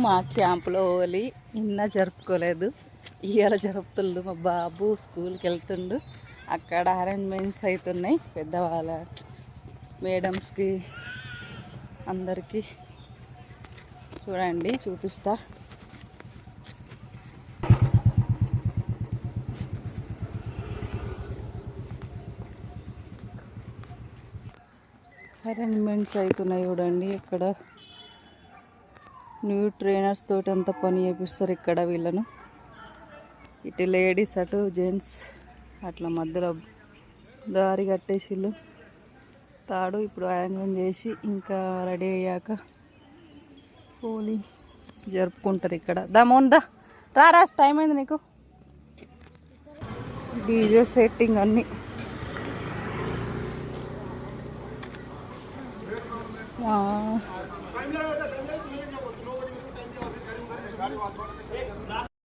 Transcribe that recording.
మా క్యాంపులో హోలీ నిన్న జరుపుకోలేదు, ఇవాళ జరుపుతుండు. మా బాబు స్కూల్కి వెళ్తుండు. అక్కడ అరేంజ్మెంట్స్ అవుతున్నాయి పెద్దవాళ్ళ మేడమ్స్కి అందరికీ. చూడండి, చూపిస్తా. అరేంజ్మెంట్స్ అవుతున్నాయి చూడండి. ఇక్కడ న్యూ ట్రైనర్స్ తోటి అంత పని చేపిస్తారు ఇక్కడ వీళ్ళను. ఇటు లేడీస్, అటు జెంట్స్, అట్లా మధ్యలో దారి కట్టేసిళ్ళు తాడు. ఇప్పుడు అరేంజ్మెంట్ చేసి ఇంకా రెడీ అయ్యాక హోలీ జరుపుకుంటారు ఇక్కడ. దా రారాస్, టైం అయింది నీకు. డీజే సెట్టింగ్ అన్నీ.